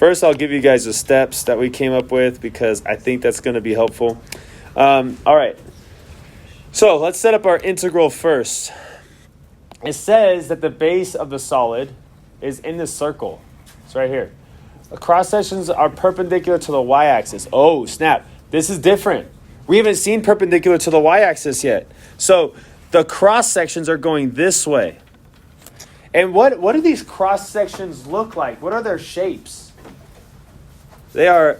First, I'll give you guys the steps that we came up with because I think that's going to be helpful. All right. So let's set up our integral first. It says that the base of the solid is in the circle. It's right here. The cross sections are perpendicular to the y-axis. Oh, snap. This is different. We haven't seen perpendicular to the y-axis yet. So the cross sections are going this way. And what do these cross sections look like? What are their shapes? They're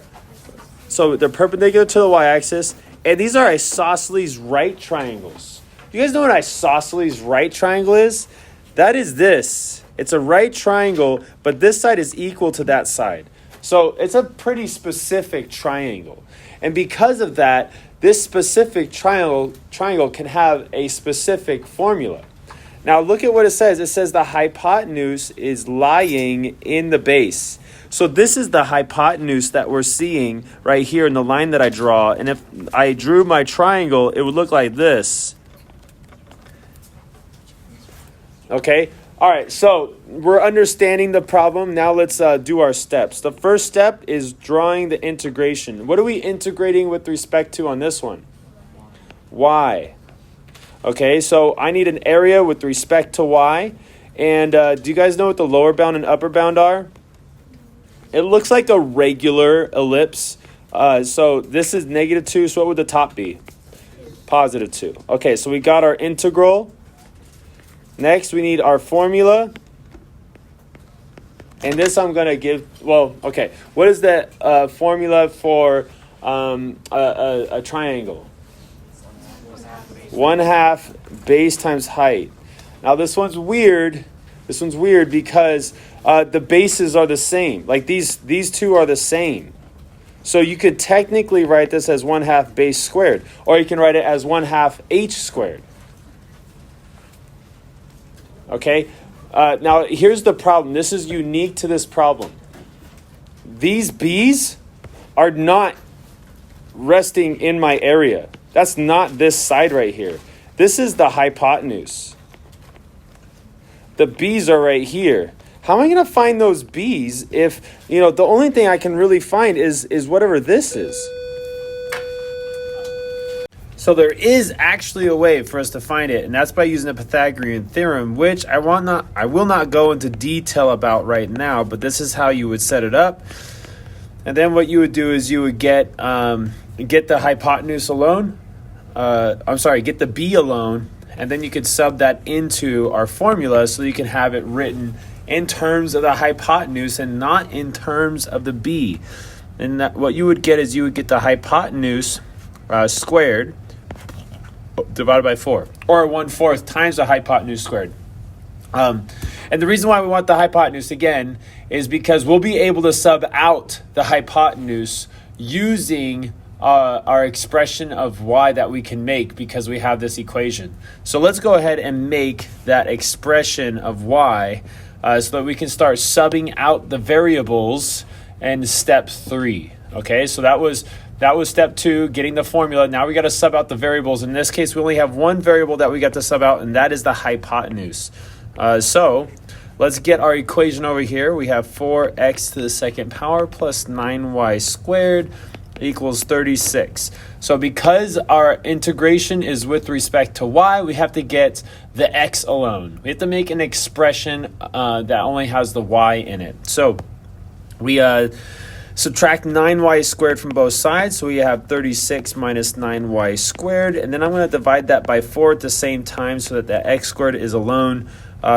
perpendicular to the y-axis, and these are isosceles right triangles. You guys know what isosceles right triangle is? That is this. It's a right triangle, but this side is equal to that side. So it's a pretty specific triangle. And because of that, this specific triangle can have a specific formula. Now look at what it says. It says the hypotenuse is lying in the base. So this is the hypotenuse that we're seeing right here in the line that I draw. And if I drew my triangle, it would look like this. Okay? All right, so we're understanding the problem. Now let's do our steps. The first step is drawing the integration. What are we integrating with respect to on this one? Y. Okay, so I need an area with respect to y. And do you guys know what the lower bound and upper bound are? It looks like a regular ellipse. So this is -2, so what would the top be? +2. Okay, so we got our integral. Next, we need our formula. And this I'm going to give, well, okay. What is the formula for a triangle? 1/2 base times height. Now this one's weird. This one's weird because the bases are the same. Like these two are the same. So you could technically write this as 1/2 base squared, or you can write it as 1/2 h squared. Okay. Now here's the problem. This is unique to this problem. These b's are not resting in my area. That's not this side right here. This is the hypotenuse. The b's are right here. How am I going to find those b's if, the only thing I can really find is whatever this is? So there is actually a way for us to find it, and that's by using the Pythagorean theorem, which I will not go into detail about right now, but this is how you would set it up. And then what you would do is you would get the hypotenuse alone. Get the b alone, and then you could sub that into our formula so you can have it written in terms of the hypotenuse and not in terms of the b. And what you would get is you would get the hypotenuse squared divided by 4, or 1/4 times the hypotenuse squared. And the reason why we want the hypotenuse again is because we'll be able to sub out the hypotenuse using our expression of y that we can make because we have this equation. So let's go ahead and make that expression of y so that we can start subbing out the variables in step 3. Okay, so that was step 2, getting the formula. Now we got to sub out the variables. In this case, we only have one variable that we got to sub out, and that is the hypotenuse. So let's get our equation over here. We have 4x to the second power plus 9y squared equals 36. So because our integration is with respect to y, we have to get the x alone. We have to make an expression that only has the y in it. So we subtract 9y squared from both sides. So we have 36 minus 9y squared. And then I'm going to divide that by 4 at the same time so that the x squared is alone.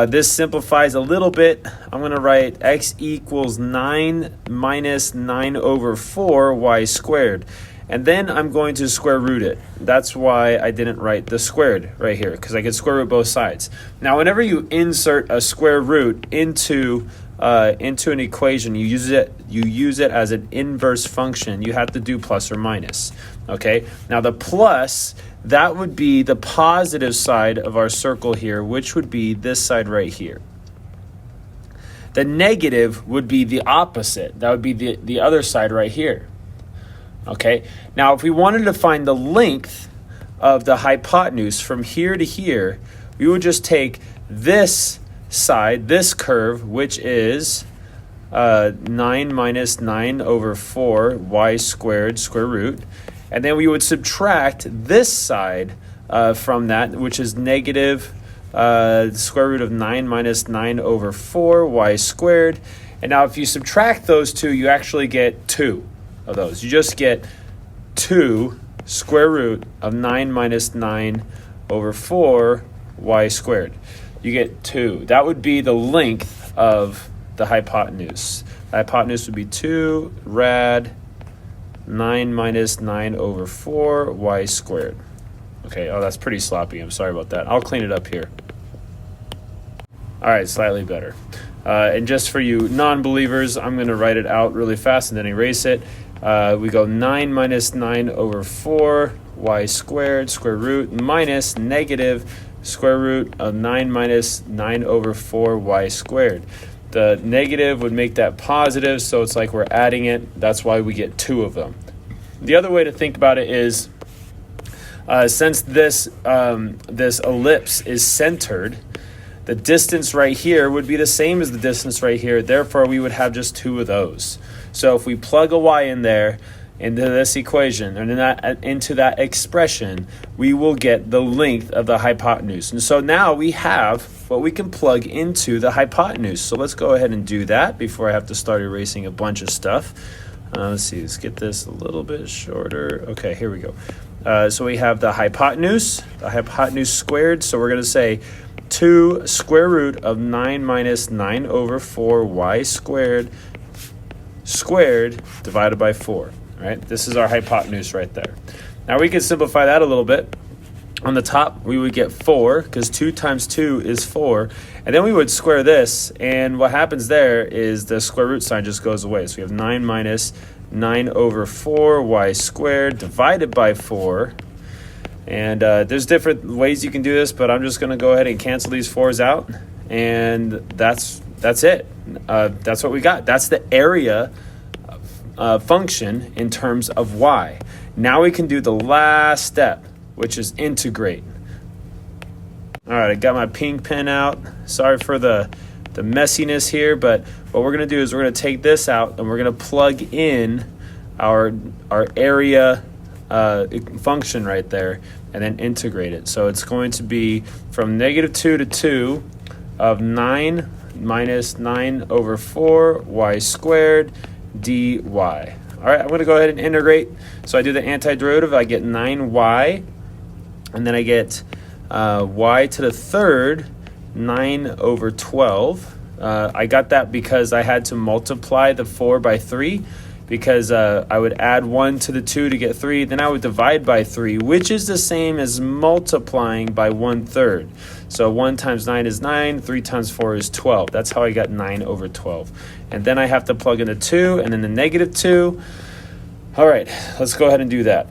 This simplifies a little bit. I'm going to write x equals 9 minus 9 over 4 y squared. And then I'm going to square root it. That's why I didn't write the squared right here, because I could square root both sides. Now, whenever you insert a square root into an equation, you use it as an inverse function. You have to do plus or minus. Okay. Now the plus, that would be the positive side of our circle here, which would be this side right here. The negative would be the opposite. That would be the other side right here. Okay. Now, if we wanted to find the length of the hypotenuse from here to here, we would just take this side, this curve, which is 9 minus 9 over 4 y squared square root. And then we would subtract this side from that, which is negative square root of 9 minus 9 over 4 y squared. And now if you subtract those two, you actually get 2 of those. You just get 2 square root of 9 minus 9 over 4 y squared. You get 2. That would be the length of the hypotenuse. The hypotenuse would be 2 rad 9 minus 9 over 4 y squared. Okay, oh, that's pretty sloppy. I'm sorry about that. I'll clean it up here. All right, slightly better. And just for you non-believers, I'm going to write it out really fast and then erase it. We go 9 minus 9 over 4 y squared square root minus negative square root of 9 minus 9 over 4 y squared. The negative would make that positive, so it's like we're adding it. That's why we get 2 of them. The other way to think about it is, since this ellipse is centered, the distance right here would be the same as the distance right here. Therefore, we would have just 2 of those. So if we plug a y in there, into this equation, and into that expression, we will get the length of the hypotenuse. And so now we have what we can plug into the hypotenuse. So let's go ahead and do that before I have to start erasing a bunch of stuff. Let's see, let's get this a little bit shorter. Okay, here we go. So we have the hypotenuse squared. So we're going to say 2 square root of 9 minus 9 over 4 y squared divided by 4. Right? This is our hypotenuse right there. Now we can simplify that a little bit. On the top, we would get 4, because 2 times 2 is 4. And then we would square this, and what happens there is the square root sign just goes away. So we have 9 minus 9 over 4 y squared divided by 4. And there's different ways you can do this, but I'm just going to go ahead and cancel these 4s out. And that's it. That's what we got. That's the area function in terms of y. Now we can do the last step, which is integrate. All right, I got my pink pen out. Sorry for the messiness here, but what we're going to do is we're going to take this out and we're going to plug in our area function right there and then integrate it. So it's going to be from negative 2 to 2 of 9 minus 9 over 4 y squared dy. All right, I'm going to go ahead and integrate. So I do the antiderivative. I get 9y, and then I get y to the third 9 over 12. I got that because I had to multiply the 4 by 3, because I would add 1 to the 2 to get 3. Then I would divide by 3, which is the same as multiplying by 1/3. So 1 times 9 is 9, 3 times 4 is 12. That's how I got 9 over 12. And then I have to plug in the 2 and then the negative 2. All right, let's go ahead and do that.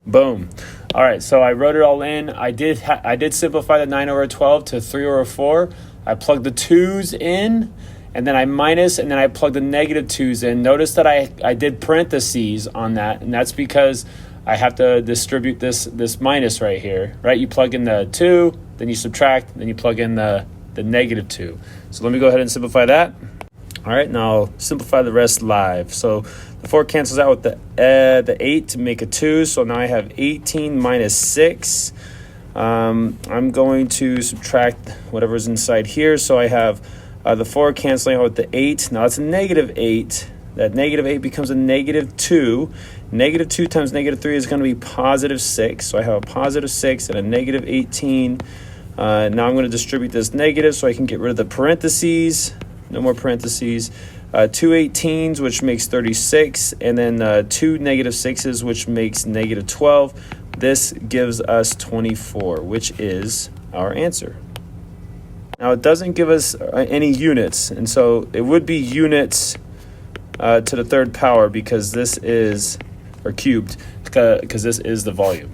Boom. All right, so I wrote it all in. I did simplify the 9 over 12 to 3 over 4. I plugged the 2's in, and then I minus, and then I plugged the negative 2's in. Notice that I did parentheses on that, and that's because I have to distribute this minus right here, right? You plug in the 2, then you subtract, then you plug in the negative 2. So let me go ahead and simplify that. All right, now I'll simplify the rest live. So the 4 cancels out with the 8 to make a 2. So now I have 18 minus 6. I'm going to subtract whatever's inside here. So I have the 4 canceling out with the 8. Now it's a negative 8. That negative 8 becomes a negative 2. Negative 2 times negative 3 is going to be positive 6. So I have a positive 6 and a negative 18. Now I'm going to distribute this negative so I can get rid of the parentheses. No more parentheses. 2 18s, which makes 36, and then 2 negative 6s, which makes negative 12. This gives us 24, which is our answer. Now, it doesn't give us any units, and so it would be units to the third power because this is, or cubed, because this is the volume.